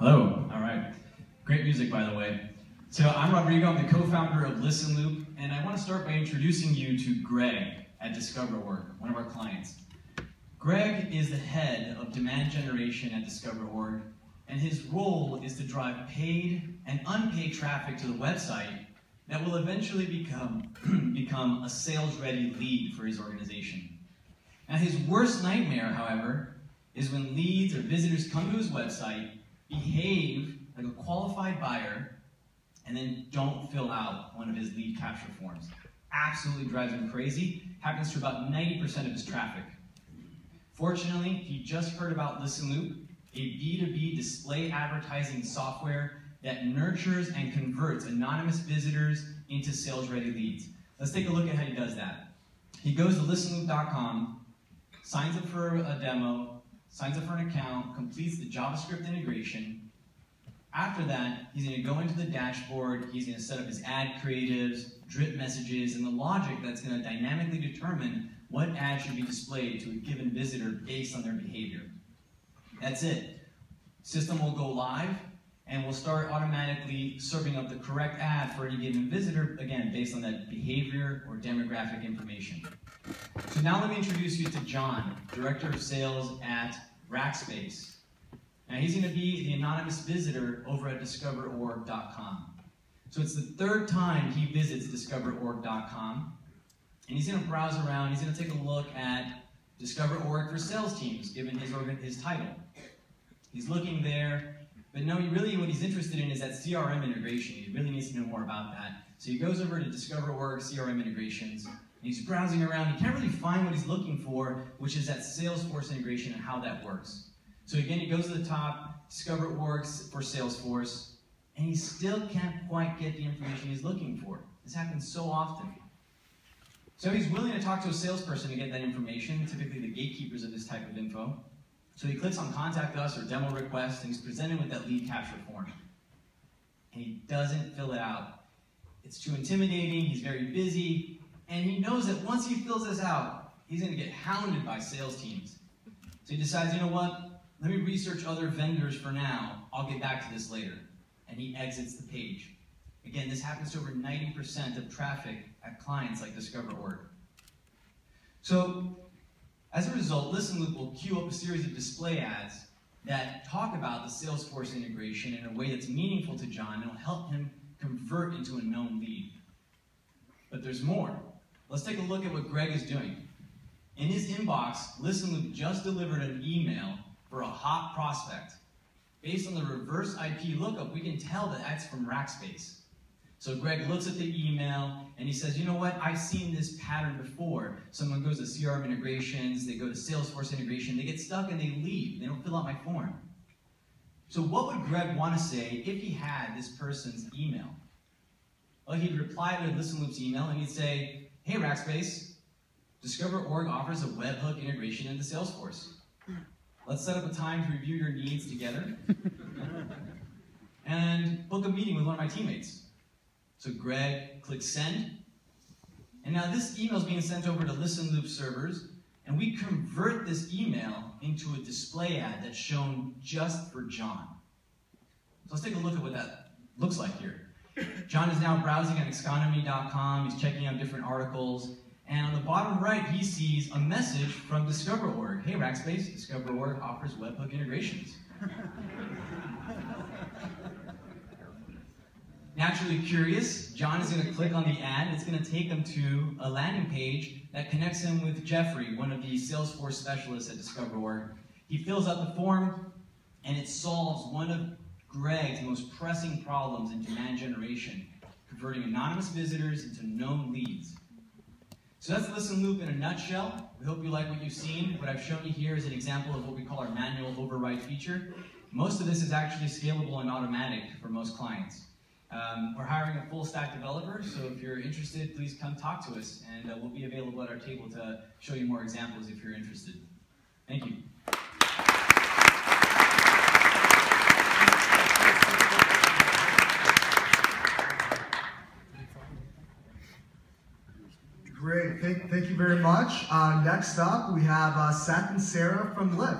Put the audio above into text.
Hello. All right. Great music, by the way. So I'm Rodrigo. I'm the co-founder of ListenLoop, and I want to start by introducing you to Greg at Discover.org, one of our clients. Greg is the head of demand generation at Discover.org, and his role is to drive paid and unpaid traffic to the website that will eventually become a sales-ready lead for his organization. Now, his worst nightmare, however, is when leads or visitors come to his website, behave like a qualified buyer, and then don't fill out one of his lead capture forms. Absolutely drives him crazy. Happens to about 90% of his traffic. Fortunately, he just heard about ListenLoop, a B2B display advertising software that nurtures and converts anonymous visitors into sales-ready leads. Let's take a look at how he does that. He goes to listenloop.com, signs up for a demo, signs up for an account, completes the JavaScript integration. After that, he's going to go into the dashboard, he's going to set up his ad creatives, drip messages, and the logic that's going to dynamically determine what ad should be displayed to a given visitor based on their behavior. That's it. System will go live, and we'll start automatically serving up the correct ad for any given visitor, again, based on that behavior or demographic information. So now let me introduce you to John, Director of Sales at Rackspace. Now he's going to be the anonymous visitor over at discover.org.com. So it's the third time he visits discover.org.com, and he's going to browse around. He's going to take a look at Discover.org for sales teams, given his title. He's looking there, but no, really what he's interested in is that CRM integration. He really needs to know more about that. So he goes over to Discover.org CRM integrations, and he's browsing around. He can't really find what he's looking for, which is that Salesforce integration and how that works. So again, he goes to the top, Discover.org for Salesforce, and he still can't quite get the information he's looking for. This happens so often. So he's willing to talk to a salesperson to get that information, typically the gatekeepers of this type of info. So he clicks on Contact Us or Demo Request, and he's presented with that lead capture form. And he doesn't fill it out. It's too intimidating, he's very busy, and he knows that once he fills this out, he's going to get hounded by sales teams. So he decides, you know what? Let me research other vendors for now. I'll get back to this later. And he exits the page. Again, this happens to over 90% of traffic at clients like Discover.org. So, as a result, ListenLoop will queue up a series of display ads that talk about the Salesforce integration in a way that's meaningful to John and will help him convert into a known lead. But there's more. Let's take a look at what Greg is doing. In his inbox, ListenLoop just delivered an email for a hot prospect. Based on the reverse IP lookup, we can tell that that's from Rackspace. So Greg looks at the email and he says, you know what, I've seen this pattern before. Someone goes to CRM integrations, they go to Salesforce integration, they get stuck and they leave. They don't fill out my form. So what would Greg want to say if he had this person's email? Well, he'd reply to ListenLoop's email and he'd say, hey Rackspace, Discover.org offers a webhook integration into Salesforce. Let's set up a time to review your needs together and book a meeting with one of my teammates. So Greg clicks send, and now this email is being sent over to ListenLoop servers, and we convert this email into a display ad that's shown just for John. So let's take a look at what that looks like here. John is now browsing on Exconomy.com, he's checking out different articles, and on the bottom right, he sees a message from Discover.org. Hey, Rackspace, Discover.org offers webhook integrations. Naturally curious, John is going to click on the ad. It's going to take him to a landing page that connects him with Jeffrey, one of the Salesforce specialists at Discover.org. He fills out the form, and it solves one of Greg's most pressing problems in demand generation, converting anonymous visitors into known leads. So that's ListenLoop in a nutshell. We hope you like what you've seen. What I've shown you here is an example of what we call our manual override feature. Most of this is actually scalable and automatic for most clients. We're hiring a full stack developer, so if you're interested, please come talk to us, and we'll be available at our table to show you more examples if you're interested. Thank you. Great, thank you very much. Next up, we have Seth and Sarah from Lyft.